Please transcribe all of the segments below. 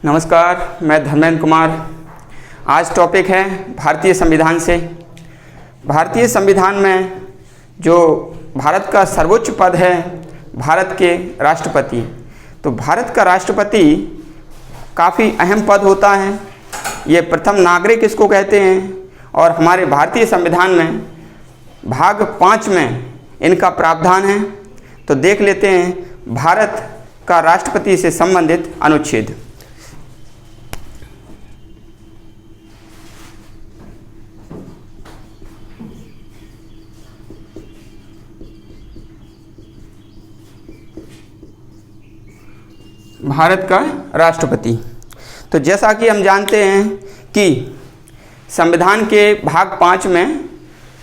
नमस्कार, मैं धर्मेंद्र कुमार। आज टॉपिक है भारतीय संविधान से। भारतीय संविधान में जो भारत का सर्वोच्च पद है भारत के राष्ट्रपति। तो भारत का राष्ट्रपति काफ़ी अहम पद होता है। ये प्रथम नागरिक इसको कहते हैं और हमारे भारतीय संविधान में भाग 5 में इनका प्रावधान है। तो देख लेते हैं भारत का राष्ट्रपति से संबंधित अनुच्छेद। भारत का राष्ट्रपति। तो जैसा कि हम जानते हैं कि संविधान के भाग 5 में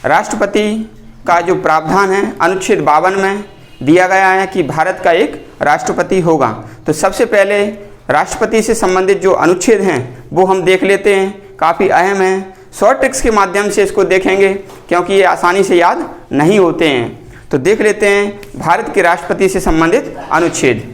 राष्ट्रपति का जो प्रावधान है अनुच्छेद 52 में दिया गया है कि भारत का एक राष्ट्रपति होगा। तो सबसे पहले राष्ट्रपति से संबंधित जो अनुच्छेद हैं वो हम देख लेते हैं, काफ़ी अहम हैं। शॉर्ट ट्रिक्स के माध्यम से इसको देखेंगे क्योंकि ये आसानी से याद नहीं होते हैं। तो देख लेते हैं भारत के राष्ट्रपति से संबंधित अनुच्छेद।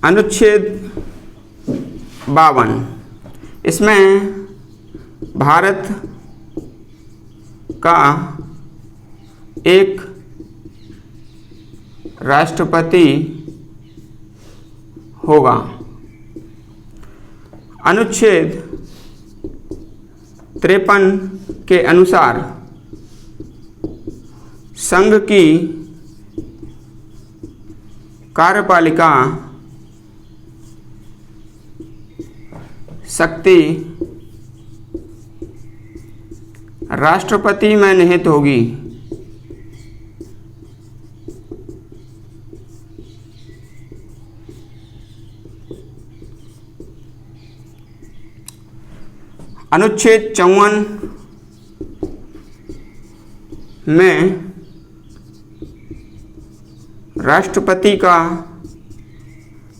अनुच्छेद 52, इसमें भारत का एक राष्ट्रपति होगा। अनुच्छेद 53 के अनुसार संघ की कार्यपालिका शक्ति राष्ट्रपति में निहित होगी। अनुच्छेद 54 में राष्ट्रपति का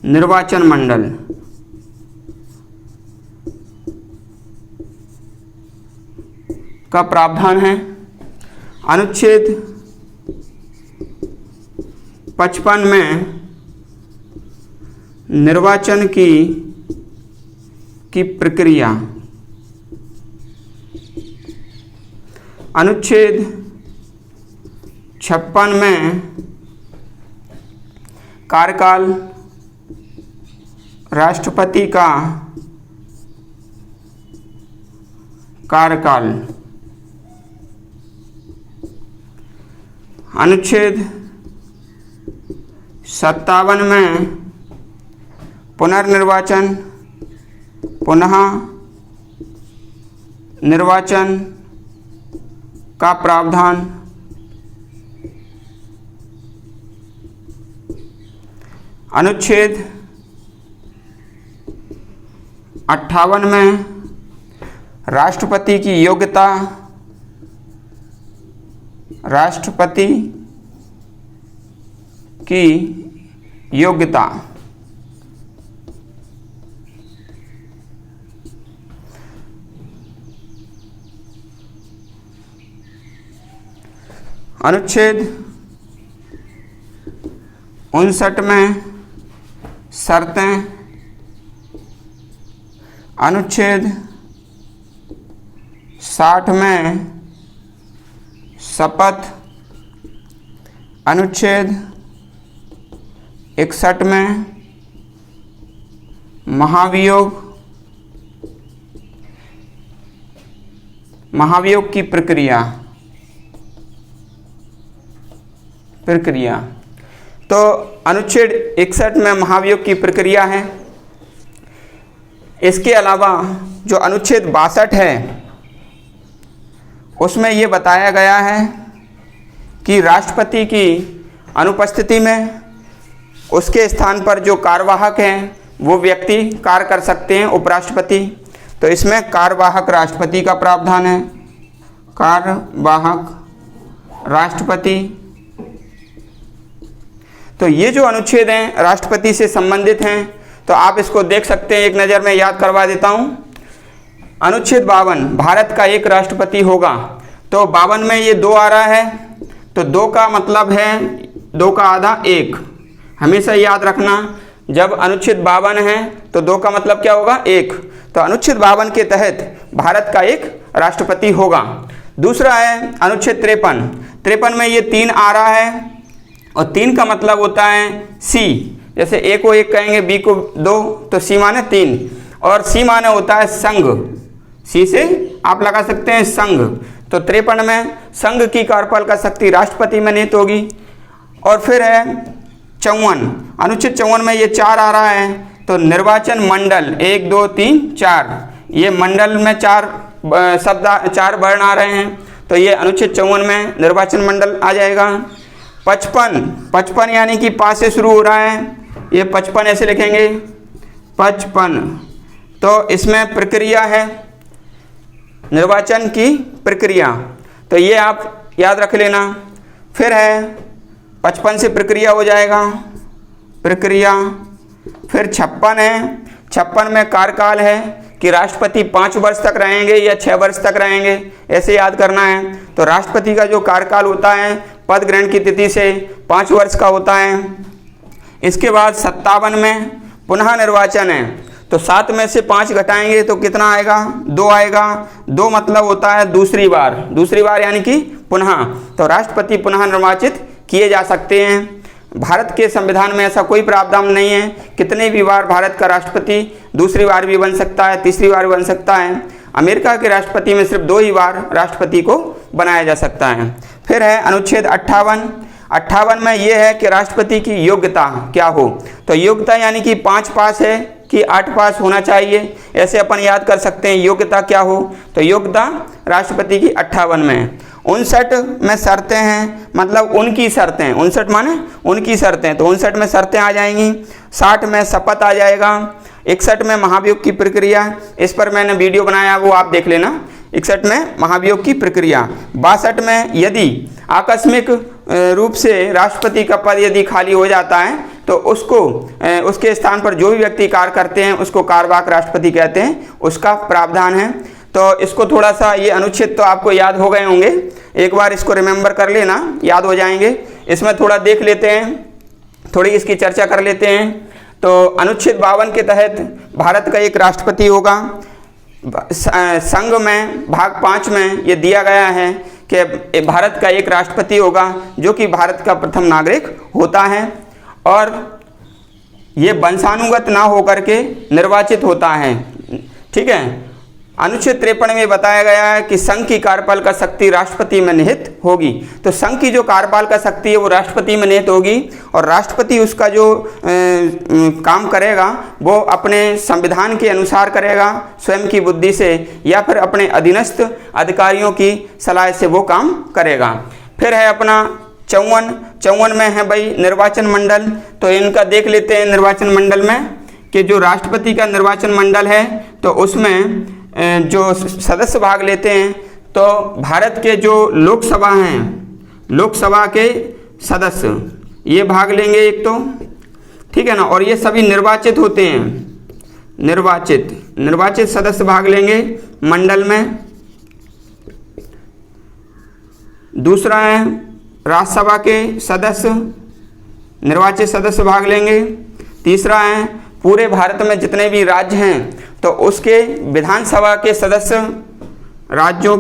निर्वाचन मंडल का प्रावधान है। अनुच्छेद 55 में निर्वाचन की प्रक्रिया। अनुच्छेद 56 में कार्यकाल राष्ट्रपति का कार्यकाल। अनुच्छेद 57 में पुनर्निर्वाचन, पुनः निर्वाचन का प्रावधान। अनुच्छेद 58 में राष्ट्रपति की योग्यता, राष्ट्रपति की योग्यता। अनुच्छेद 59 में शर्तें। अनुच्छेद 60 में शपथ। अनुच्छेद 61 में महाभियोग की प्रक्रिया। तो अनुच्छेद 61 में महाभियोग की प्रक्रिया है। इसके अलावा जो अनुच्छेद 62 है उसमें ये बताया गया है कि राष्ट्रपति की अनुपस्थिति में उसके स्थान पर जो कार्यवाहक हैं वो व्यक्ति कार्य कर सकते हैं, उपराष्ट्रपति। तो इसमें कार्यवाहक राष्ट्रपति का प्रावधान है। कार्यवाहक राष्ट्रपति। तो ये जो अनुच्छेद हैं राष्ट्रपति से संबंधित हैं। तो आप इसको देख सकते हैं, एक नज़र में याद करवा देता हूँ। अनुच्छेद 52 भारत का एक राष्ट्रपति होगा। तो 52 में ये 2 आ रहा है, तो 2 का मतलब है 2 का आधा 1। हमेशा याद रखना, जब अनुच्छेद 52 है तो 2 का मतलब क्या होगा, 1। तो अनुच्छेद 52 के तहत भारत का एक राष्ट्रपति होगा। दूसरा है अनुच्छेद 53 में ये 3 आ रहा है और 3 का मतलब होता है सी। जैसे ए को 1 कहेंगे, बी को 2, तो सी माने 3, और सी माने होता है संघ। सी से आप लगा सकते हैं संघ। तो 53 में संघ की कार्यपालिका शक्ति राष्ट्रपति में निहित होगी। और फिर है 54, अनुच्छेद 54 में ये 4 आ रहा है, तो निर्वाचन मंडल 1 2 3 4, ये मंडल में 4 शब्द 4 वर्ण आ रहे हैं, तो ये अनुच्छेद 54 में निर्वाचन मंडल आ जाएगा। 55 यानी कि 5 से शुरू हो रहा है, ये 55 ऐसे लिखेंगे 55, तो इसमें प्रक्रिया है निर्वाचन की प्रक्रिया, तो ये आप याद रख लेना। फिर है 55 से प्रक्रिया हो जाएगा, प्रक्रिया। फिर 56 है, 56 में कार्यकाल है कि राष्ट्रपति 5 वर्ष तक रहेंगे या 6 वर्ष तक रहेंगे, ऐसे याद करना है। तो राष्ट्रपति का जो कार्यकाल होता है पद ग्रहण की तिथि से 5 वर्ष का होता है। इसके बाद 57 में पुनः निर्वाचन है, तो 7 में से 5 घटाएंगे तो कितना आएगा, 2 आएगा। 2 मतलब होता है दूसरी बार यानी कि पुनः, तो राष्ट्रपति पुनः निर्वाचित किए जा सकते हैं। भारत के संविधान में ऐसा कोई प्रावधान नहीं है, कितने भी बार भारत का राष्ट्रपति दूसरी बार भी बन सकता है, तीसरी बार भी बन सकता है। अमेरिका के राष्ट्रपति में सिर्फ 2 ही बार राष्ट्रपति को बनाया जा सकता है। फिर है अनुच्छेद 58 में ये है कि राष्ट्रपति की योग्यता क्या हो, तो योग्यता यानी कि 5 पास है कि 8 पास होना चाहिए, ऐसे अपन याद कर सकते हैं योग्यता क्या हो। तो योग्यता राष्ट्रपति की 58 में है। 59 में शर्तें हैं, मतलब उनकी शर्तें, 59 माने उनकी शर्तें, तो 59 में शर्तें आ जाएंगी। 60 में शपथ आ जाएगा। 61 में महाभियोग की प्रक्रिया, इस पर मैंने वीडियो बनाया, वो आप देख लेना। 61 में महाभियोग की प्रक्रिया। 62 में यदि आकस्मिक रूप से राष्ट्रपति का पद यदि खाली हो जाता है तो उसको उसके स्थान पर जो भी व्यक्ति कार्य करते हैं उसको कार्यवाहक राष्ट्रपति कहते हैं, उसका प्रावधान है। तो इसको थोड़ा सा, ये अनुच्छेद तो आपको याद हो गए होंगे, एक बार इसको रिमेंबर कर लेना, याद हो जाएंगे। इसमें थोड़ा देख लेते हैं, थोड़ी इसकी चर्चा कर लेते हैं। तो अनुच्छेद 52 के तहत भारत का एक राष्ट्रपति होगा। संघ में भाग 5 में ये दिया गया है कि भारत का एक राष्ट्रपति होगा जो कि भारत का प्रथम नागरिक होता है, और ये वंशानुगत ना होकर के निर्वाचित होता है। ठीक है। अनुच्छेद 53 में बताया गया है कि संघ की कार्यपालिका शक्ति राष्ट्रपति में निहित होगी। तो संघ की जो कार्यपालिका शक्ति है वो राष्ट्रपति में निहित होगी, और राष्ट्रपति उसका जो काम करेगा वो अपने संविधान के अनुसार करेगा, स्वयं की बुद्धि से या फिर अपने अधीनस्थ अधिकारियों की सलाह से वो काम करेगा। फिर है अपना 54 में है भाई निर्वाचन मंडल। तो इनका देख लेते हैं निर्वाचन मंडल में कि जो राष्ट्रपति का निर्वाचन मंडल है तो उसमें जो सदस्य भाग लेते हैं, तो भारत के जो लोकसभा हैं, लोकसभा के सदस्य ये भाग लेंगे एक तो, ठीक है ना, और ये सभी निर्वाचित होते हैं, निर्वाचित सदस्य भाग लेंगे मंडल में। दूसरा है राज्यसभा के सदस्य, निर्वाचित सदस्य भाग लेंगे। तीसरा है पूरे भारत में जितने भी राज्य हैं तो उसके विधानसभा के सदस्य, राज्यों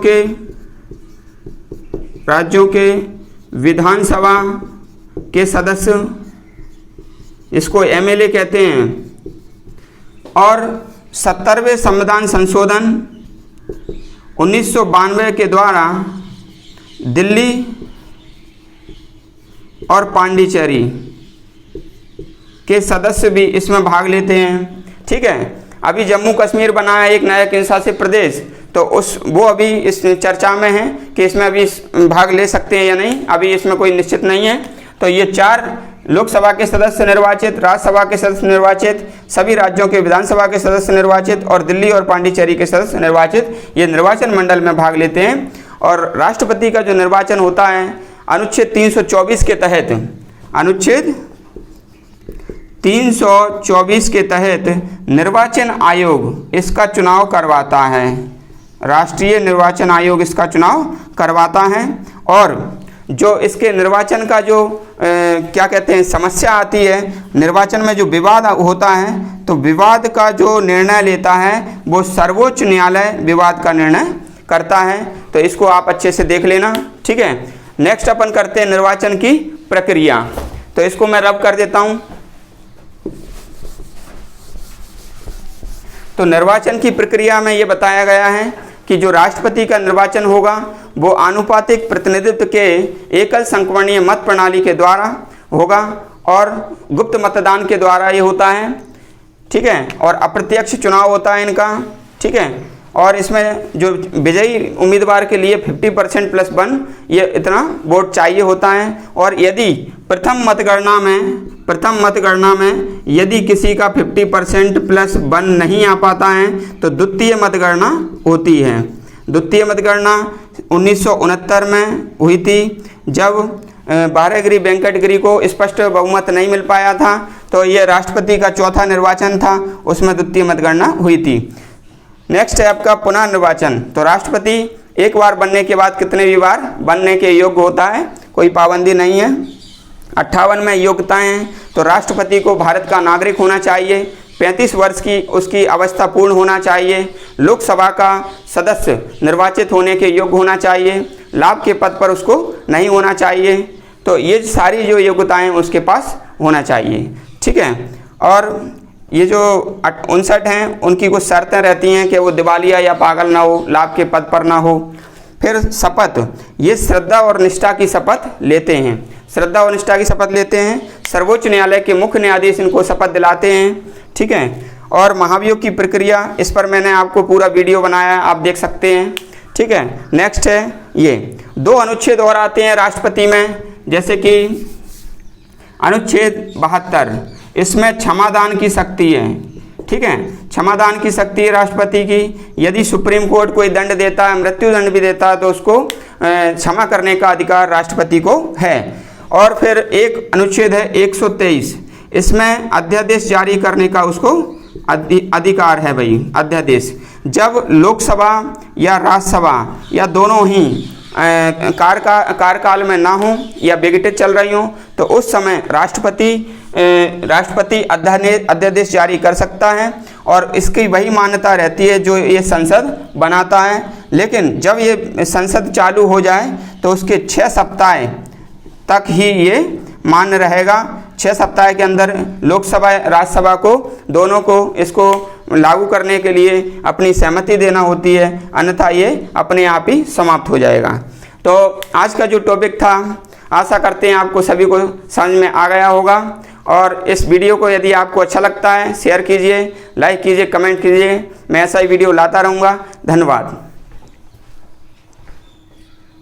के विधानसभा के सदस्य, इसको एमएलए कहते हैं। और 70वें संविधान संशोधन 1992 के द्वारा दिल्ली और पांडिचेरी के सदस्य भी इसमें भाग लेते हैं। ठीक है। अभी जम्मू कश्मीर बना है एक नया केंद्रशासित प्रदेश, तो वो अभी इस चर्चा में है कि इसमें अभी भाग ले सकते हैं या नहीं, अभी इसमें कोई निश्चित नहीं है। तो ये 4 लोकसभा के सदस्य निर्वाचित, राज्यसभा के सदस्य निर्वाचित, सभी राज्यों के विधानसभा के सदस्य निर्वाचित और दिल्ली और पांडिचेरी के सदस्य निर्वाचित, ये निर्वाचन मंडल में भाग लेते हैं। और राष्ट्रपति का जो निर्वाचन होता है अनुच्छेद 324 के तहत, अनुच्छेद 324 के तहत निर्वाचन आयोग इसका चुनाव करवाता है, राष्ट्रीय निर्वाचन आयोग इसका चुनाव करवाता है। और जो इसके निर्वाचन का जो क्या कहते हैं समस्या आती है, निर्वाचन में जो विवाद होता है, तो विवाद का जो निर्णय लेता है वो सर्वोच्च न्यायालय विवाद का निर्णय करता है। तो इसको आप अच्छे से देख लेना, ठीक है। नेक्स्ट अपन करते हैं निर्वाचन की प्रक्रिया। तो इसको मैं रब कर देता हूं। तो निर्वाचन की प्रक्रिया में ये बताया गया है कि जो राष्ट्रपति का निर्वाचन होगा वो आनुपातिक प्रतिनिधित्व के एकल संक्रमणीय मत प्रणाली के द्वारा होगा और गुप्त मतदान के द्वारा ये होता है, ठीक है। और अप्रत्यक्ष चुनाव होता है इनका, ठीक है। और इसमें जो विजयी उम्मीदवार के लिए 50% + 1 ये इतना वोट चाहिए होता है। और यदि प्रथम मतगणना में यदि किसी का 50% + 1 नहीं आ पाता है तो द्वितीय मतगणना होती है। द्वितीय मतगणना 1969 में हुई थी, जब बारहगिरी वेंकटगिरी को स्पष्ट बहुमत नहीं मिल पाया था, तो ये राष्ट्रपति का चौथा निर्वाचन था, उसमें द्वितीय मतगणना हुई थी। नेक्स्ट है आपका पुनर्निर्वाचन। तो राष्ट्रपति एक बार बनने के बाद कितने भी बार बनने के योग्य होता है, कोई पाबंदी नहीं है। 58 में योग्यताएं हैं। तो राष्ट्रपति को भारत का नागरिक होना चाहिए, 35 वर्ष की उसकी अवस्था पूर्ण होना चाहिए, लोकसभा का सदस्य निर्वाचित होने के योग्य होना चाहिए, लाभ के पद पर उसको नहीं होना चाहिए। तो ये सारी जो योग्यताएं उसके पास होना चाहिए, ठीक है। और ये जो 59 हैं उनकी कुछ शर्तें रहती हैं कि वो दिवालिया या पागल ना हो, लाभ के पद पर ना हो। फिर शपथ, ये श्रद्धा और निष्ठा की शपथ लेते हैं, श्रद्धा और निष्ठा की शपथ लेते हैं। सर्वोच्च न्यायालय के मुख्य न्यायाधीश इनको शपथ दिलाते हैं, ठीक है। और महाभियोग की प्रक्रिया, इस पर मैंने आपको पूरा वीडियो बनाया है, आप देख सकते हैं, ठीक है। नेक्स्ट है ये 2 अनुच्छेद और आते हैं राष्ट्रपति में, जैसे कि अनुच्छेद 72, इसमें क्षमादान की शक्ति है, ठीक है। क्षमादान की शक्ति है राष्ट्रपति की। यदि सुप्रीम कोर्ट कोई दंड देता है, मृत्यु दंड भी देता है, तो उसको क्षमा करने का अधिकार राष्ट्रपति को है। और फिर एक अनुच्छेद है 123, इसमें अध्यादेश जारी करने का उसको अधिकार है भाई, अध्यादेश। जब लोकसभा या राज्यसभा या दोनों ही कार्यकाल में ना हो या बिगटे चल रही हो, तो उस समय राष्ट्रपति अध्यादेश जारी कर सकता है और इसकी वही मान्यता रहती है जो ये संसद बनाता है। लेकिन जब ये संसद चालू हो जाए तो उसके 6 सप्ताह तक ही ये मान्य रहेगा। 6 सप्ताह के अंदर लोकसभा राज्यसभा को दोनों को इसको लागू करने के लिए अपनी सहमति देना होती है, अन्यथा ये अपने आप ही समाप्त हो जाएगा। तो आज का जो टॉपिक था, आशा करते हैं आपको सभी को समझ में आ गया होगा। और इस वीडियो को यदि आपको अच्छा लगता है शेयर कीजिए, लाइक कीजिए, कमेंट कीजिए। मैं ऐसा ही वीडियो लाता रहूँगा। धन्यवाद।